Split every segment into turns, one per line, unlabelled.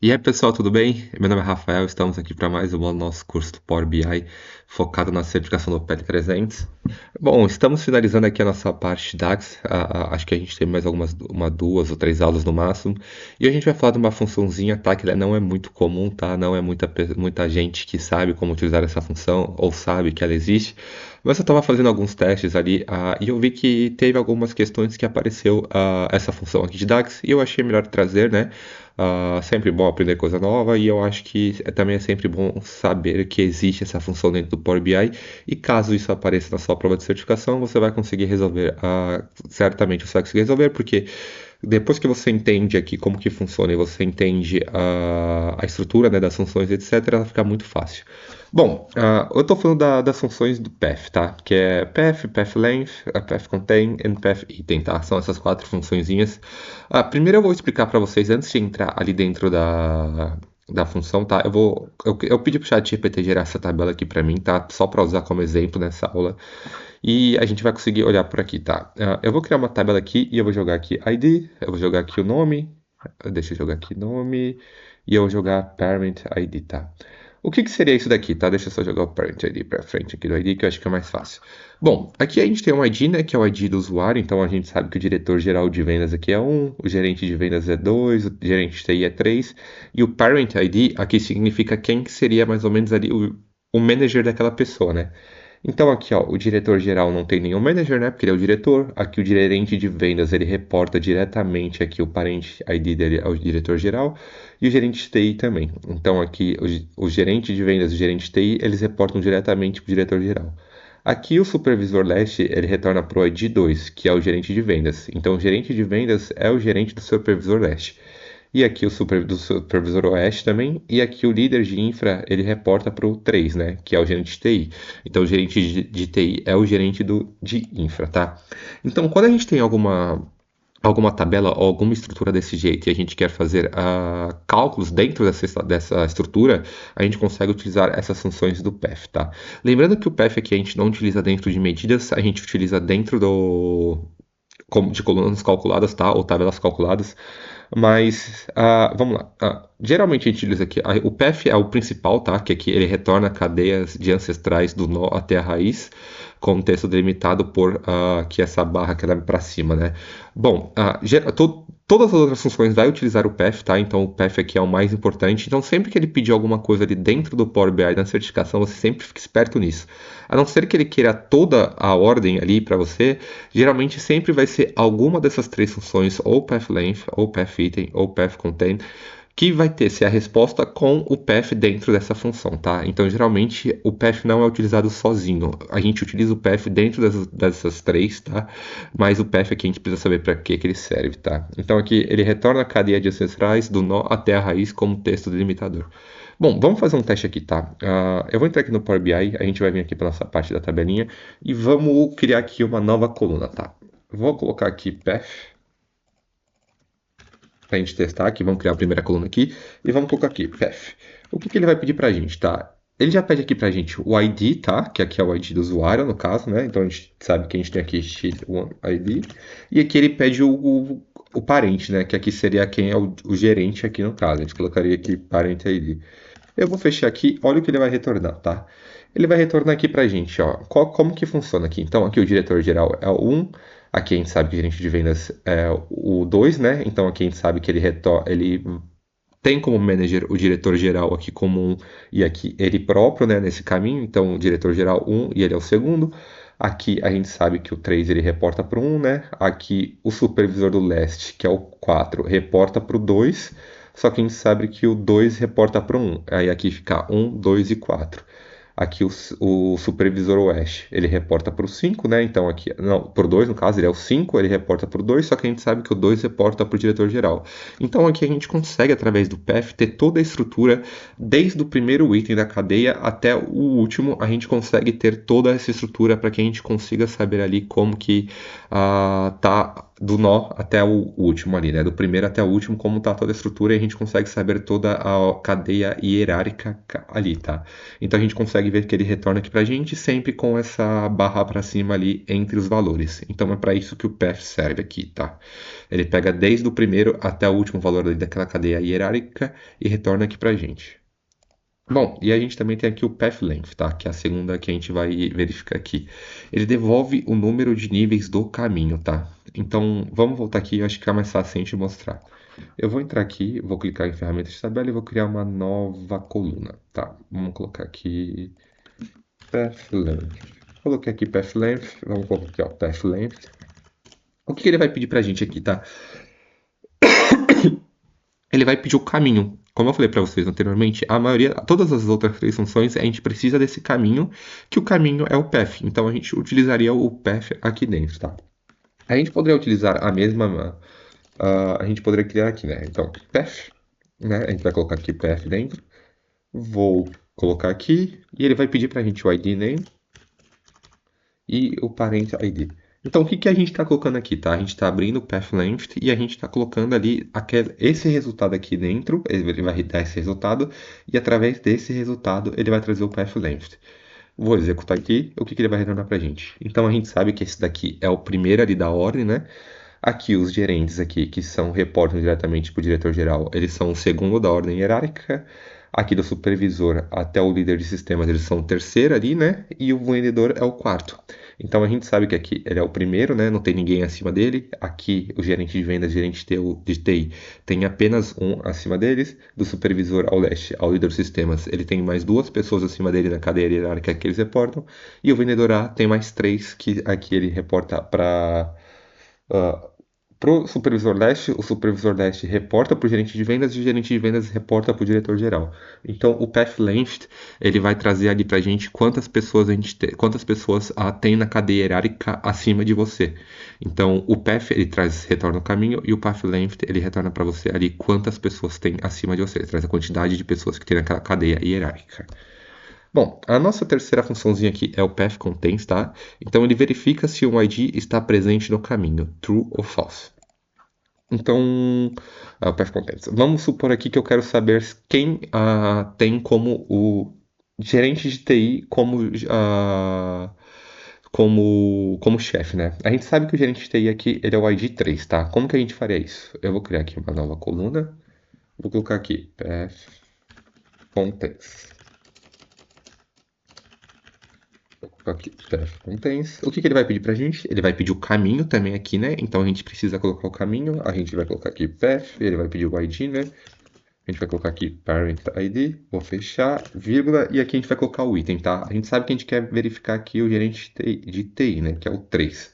E aí, pessoal, tudo bem? Meu nome é Rafael, estamos aqui para mais um nosso curso do Power BI focado na certificação do PET 300. Bom, estamos finalizando aqui a nossa parte de DAX. Acho que a gente tem mais duas ou três aulas no máximo. E a gente vai falar de uma funçãozinha, tá? Que ela não é muito comum, tá? Não é muita gente que sabe como utilizar essa função ou sabe que ela existe. Mas eu estava fazendo alguns testes ali e eu vi que teve algumas questões que apareceu essa função aqui de DAX e eu achei melhor trazer, né? Sempre bom aprender coisa nova e eu acho que também é sempre bom saber que existe essa função dentro do Power BI e caso isso apareça na sua prova de certificação, você vai conseguir resolver. Certamente você vai conseguir resolver porque depois que você entende aqui como que funciona e você entende a estrutura, né, das funções, etc., ela fica muito fácil. Bom, eu estou falando das funções do path, tá? Que é path, path length, path contain e path item, tá? São essas quatro funçõezinhas. Primeiro eu vou explicar para vocês, antes de entrar ali dentro da função, tá? Eu pedi para o chat GPT gerar essa tabela aqui para mim, tá? Só para usar como exemplo nessa aula. E a gente vai conseguir olhar por aqui, tá? Eu vou criar uma tabela aqui e eu vou jogar aqui ID, eu vou jogar aqui o nome, deixa eu jogar aqui nome, e eu vou jogar parent ID, tá? O que seria isso daqui, tá? Deixa eu só jogar o parent ID para frente aqui do ID, que eu acho que é mais fácil. Bom, aqui a gente tem um ID, né, que é o ID do usuário, então a gente sabe que o diretor geral de vendas aqui é 1, o gerente de vendas é 2, o gerente de TI é 3, e o parent ID aqui significa quem que seria mais ou menos ali o manager daquela pessoa, né? Então aqui, ó, o diretor geral não tem nenhum manager, né? Porque ele é o diretor. Aqui o gerente de vendas, ele reporta diretamente aqui o parent ID dele ao diretor geral e o gerente de TI também. Então aqui o gerente de vendas e o gerente de TI, eles reportam diretamente para o diretor geral. Aqui o supervisor leste, ele retorna para o ID 2, que é o gerente de vendas. Então o gerente de vendas é o gerente do supervisor leste. E aqui do supervisor oeste também. E aqui o líder de infra, ele reporta para o 3, né? Que é o gerente de TI. Então, o gerente de TI é o gerente de infra, tá? Então, quando a gente tem alguma tabela ou alguma estrutura desse jeito e a gente quer fazer cálculos dentro dessa estrutura, a gente consegue utilizar essas funções do path, tá? Lembrando que o path aqui a gente não utiliza dentro de medidas, a gente utiliza dentro de colunas calculadas, tá? Ou tabelas calculadas. Mas, vamos lá. Geralmente a gente utiliza aqui. O path é o principal, tá? Que aqui ele retorna cadeias de ancestrais do nó até a raiz, com o texto delimitado por aqui essa barra que ela é para cima, né? Bom, todas as outras funções vai utilizar o path, tá? Então o path aqui é o mais importante. Então sempre que ele pedir alguma coisa ali dentro do Power BI na certificação, você sempre fica esperto nisso. A não ser que ele queira toda a ordem ali para você, geralmente sempre vai ser alguma dessas três funções, ou path length, ou path item, ou path contain, que vai ter se a resposta com o path dentro dessa função, tá? Então, geralmente, o path não é utilizado sozinho. A gente utiliza o path dentro dessas três, tá? Mas o path aqui a gente precisa saber para que ele serve, tá? Então, aqui ele retorna a cadeia de ancestrais do nó até a raiz como texto delimitador. Bom, vamos fazer um teste aqui, tá? Eu vou entrar aqui no Power BI, a gente vai vir aqui para nossa parte da tabelinha e vamos criar aqui uma nova coluna, tá? Vou colocar aqui path para a gente testar aqui. Vamos criar a primeira coluna aqui e vamos colocar aqui path. O que ele vai pedir para a gente, tá? Ele já pede aqui para a gente o ID, tá? Que aqui é o ID do usuário, no caso, né? Então a gente sabe que a gente tem aqui sheet1id. E aqui ele pede o parente, né? Que aqui seria quem é o gerente aqui no caso. A gente colocaria aqui parent ID. Eu vou fechar aqui, olha o que ele vai retornar, tá? Ele vai retornar aqui pra gente, ó. Como que funciona aqui? Então, aqui o diretor geral é o 1, aqui a gente sabe que o gerente de vendas é o 2, né? Então, aqui a gente sabe que ele tem como manager o diretor geral aqui como 1 e aqui ele próprio, né, nesse caminho. Então, o diretor geral 1 e ele é o segundo. Aqui a gente sabe que o 3 ele reporta para o 1, né? Aqui o supervisor do leste, que é o 4, reporta para o 2. Só que a gente sabe que o 2 reporta para o 1. Aí aqui fica 1, 2 e 4. Aqui o supervisor oeste, ele reporta para o 5, né? Então aqui, não, para o 2 no caso, ele é o 5, ele reporta para o 2, só que a gente sabe que o 2 reporta para o diretor geral. Então aqui a gente consegue, através do path, ter toda a estrutura, desde o primeiro item da cadeia até o último, a gente consegue ter toda essa estrutura para que a gente consiga saber ali como que tá do nó até o último ali, né? Do primeiro até o último, como tá toda a estrutura, e a gente consegue saber toda a cadeia hierárquica ali, tá? Então a gente consegue consegue ver que ele retorna aqui para a gente sempre com essa barra para cima ali entre os valores. Então é para isso que o path serve aqui, tá? Ele pega desde o primeiro até o último valor ali daquela cadeia hierárquica e retorna aqui para a gente. Bom, e a gente também tem aqui o path length, tá? Que é a segunda que a gente vai verificar aqui. Ele devolve o número de níveis do caminho, tá? Então, vamos voltar aqui, eu acho que é mais fácil a gente mostrar. Eu vou entrar aqui, vou clicar em ferramentas de tabela e vou criar uma nova coluna, tá? Vamos colocar aqui path length. Coloquei aqui path length, vamos colocar aqui, ó, path length. O que ele vai pedir pra gente aqui, tá? Ele vai pedir o caminho. Como eu falei para vocês anteriormente, a maioria, todas as outras três funções, a gente precisa desse caminho, que o caminho é o path. Então a gente utilizaria o path aqui dentro, tá? A gente poderia utilizar a mesma, a gente poderia criar aqui, né? Então, path, né? A gente vai colocar aqui path dentro. Vou colocar aqui e ele vai pedir para a gente o ID name e o parent ID. Então, o que a gente está colocando aqui, tá? A gente está abrindo o path length e a gente está colocando ali esse resultado aqui dentro, ele vai dar esse resultado, e através desse resultado ele vai trazer o path length. Vou executar aqui, o que ele vai retornar para a gente? Então, a gente sabe que esse daqui é o primeiro ali da ordem, né? Aqui, os gerentes aqui, que reportam diretamente para o diretor-geral, eles são o segundo da ordem hierárquica. Aqui do supervisor até o líder de sistemas, eles são o terceiro ali, né? E o vendedor é o quarto. Então a gente sabe que aqui ele é o primeiro, né? Não tem ninguém acima dele. Aqui o gerente de vendas, gerente de TI, tem apenas um acima deles. Do supervisor ao leste, ao líder de sistemas, ele tem mais duas pessoas acima dele na cadeia hierárquica que eles reportam. E o vendedor A tem mais três que aqui ele reporta para para o supervisor leste reporta para o gerente de vendas e o gerente de vendas reporta para o diretor-geral. Então, o path length ele vai trazer ali para a gente quantas pessoas tem na cadeia hierárquica acima de você. Então, o path ele retorna o caminho e o path length ele retorna para você ali quantas pessoas tem acima de você. Ele traz a quantidade de pessoas que tem naquela cadeia hierárquica. Bom, a nossa terceira funçãozinha aqui é o path contains, tá? Então ele verifica se um ID está presente no caminho, true ou false. Então, o path contains. Vamos supor aqui que eu quero saber quem tem como o gerente de TI como chefe, né? A gente sabe que o gerente de TI aqui ele é o ID 3, tá? Como que a gente faria isso? Eu vou criar aqui uma nova coluna. Vou colocar aqui path contains. Aqui, contains. O que ele vai pedir pra gente? Ele vai pedir o caminho também aqui, né? Então a gente precisa colocar o caminho. A gente vai colocar aqui path, ele vai pedir o ID, né? A gente vai colocar aqui parent ID, vou fechar, vírgula, e aqui a gente vai colocar o item, tá? A gente sabe que a gente quer verificar aqui o gerente de TI, né? Que é o 3.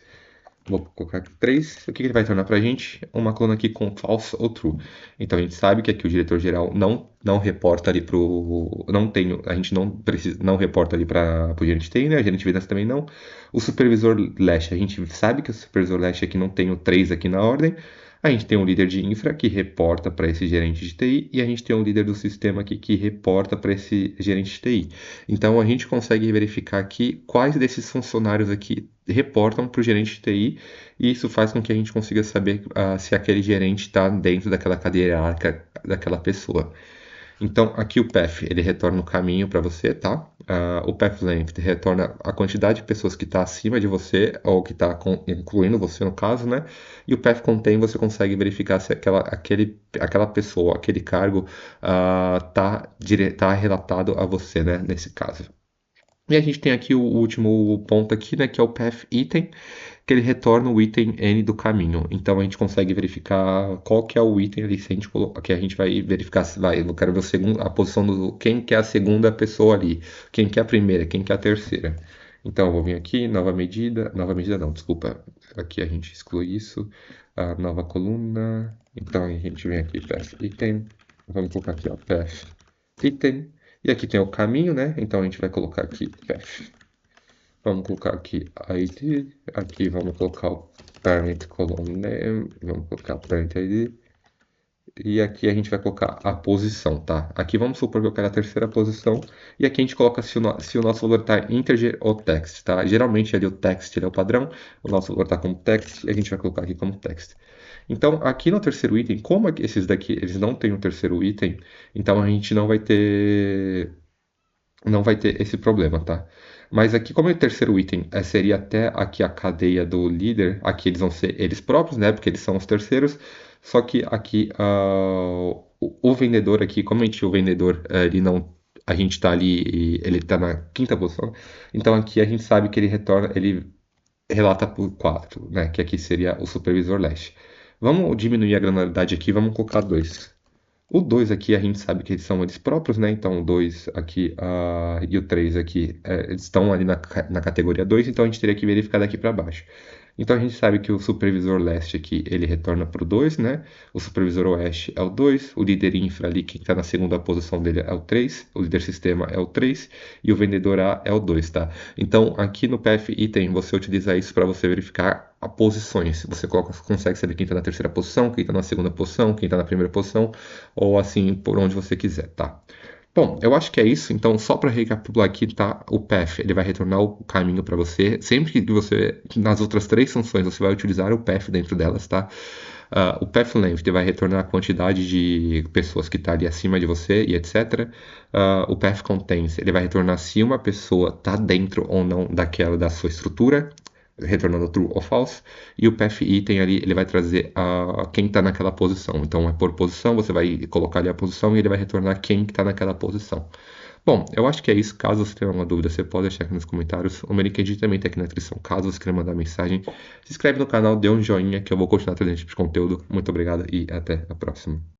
Vou colocar aqui 3. O que ele vai tornar para a gente? Uma coluna aqui com false ou true. Então a gente sabe que aqui o diretor-geral não reporta ali pro. Não tem. A gente não reporta ali para o gerente TI, né? A gerente de vendas também não. O supervisor leste, a gente sabe que o supervisor leste aqui não tem o 3 aqui na ordem. A gente tem um líder de infra que reporta para esse gerente de TI e a gente tem um líder do sistema aqui que reporta para esse gerente de TI. Então a gente consegue verificar aqui quais desses funcionários aqui reportam para o gerente de TI e isso faz com que a gente consiga saber se aquele gerente está dentro daquela cadeia hierárquica daquela pessoa. Então, aqui o path, ele retorna o caminho para você, tá? O path length retorna a quantidade de pessoas que está acima de você, ou que está incluindo você no caso, né? E o path contain, você consegue verificar se aquela pessoa, aquele cargo tá relatado a você, né? Nesse caso. E a gente tem aqui o último ponto aqui, né? Que é o path item, que ele retorna o item N do caminho. Então a gente consegue verificar qual que é o item ali, se a gente colocar, que a gente vai verificar se vai, eu quero ver a posição do quem que é a segunda pessoa ali, quem que é a primeira, quem que é a terceira. Então eu vou vir aqui, nova medida não, desculpa, aqui a gente exclui isso, a nova coluna, então a gente vem aqui, path item, vamos colocar aqui, ó, path item, e aqui tem o caminho, né? Então a gente vai colocar aqui path. Vamos colocar aqui ID, aqui vamos colocar o parent column name, vamos colocar o parent ID, e aqui a gente vai colocar a posição, tá? Aqui vamos supor que eu quero a terceira posição, e aqui a gente coloca se o nosso valor está integer ou text, tá? Geralmente ali o text ele é o padrão, o nosso valor está como text, e a gente vai colocar aqui como text. Então, aqui no terceiro item, como esses daqui eles não têm o terceiro item, então a gente não vai ter não vai ter esse problema, tá? Mas aqui, como é o terceiro item, seria até aqui a cadeia do líder, aqui eles vão ser eles próprios, né? Porque eles são os terceiros. Só que aqui o vendedor aqui, como a gente, o vendedor, ele não, a gente tá ali, ele tá na quinta posição. Então aqui a gente sabe que ele retorna, ele relata por 4, né? Que aqui seria o supervisor leste. Vamos diminuir a granularidade aqui, vamos colocar 2. O 2 aqui a gente sabe que eles são eles próprios, né? Então o 2 aqui e o 3 aqui eles estão ali na categoria 2, então a gente teria que verificar daqui para baixo. Então a gente sabe que o supervisor leste aqui ele retorna para o 2, né? O supervisor oeste é o 2, o líder infra ali, que está na segunda posição dele é o 3, o líder sistema é o 3 e o vendedor A é o 2, tá? Então aqui no PF Item você utiliza isso para você verificar as posições. Você consegue saber quem está na terceira posição, quem está na segunda posição, quem está na primeira posição ou assim por onde você quiser, tá? Bom, eu acho que é isso. Então, só para recapitular aqui, tá? O path, ele vai retornar o caminho para você. Sempre que você, nas outras três funções, você vai utilizar o path dentro delas, tá? O path length ele vai retornar a quantidade de pessoas que está ali acima de você e etc. O path contains ele vai retornar se uma pessoa está dentro ou não daquela da sua estrutura, retornando true ou false, e o path item ali ele vai trazer quem está naquela posição. Então é por posição, você vai colocar ali a posição e ele vai retornar quem está naquela posição. Bom, eu acho que é isso. Caso você tenha alguma dúvida, você pode deixar aqui nos comentários. O meu LinkedIn também está aqui na descrição. Caso você queira mandar mensagem, se inscreve no canal, dê um joinha que eu vou continuar trazendo esse tipo de conteúdo. Muito obrigado e até a próxima.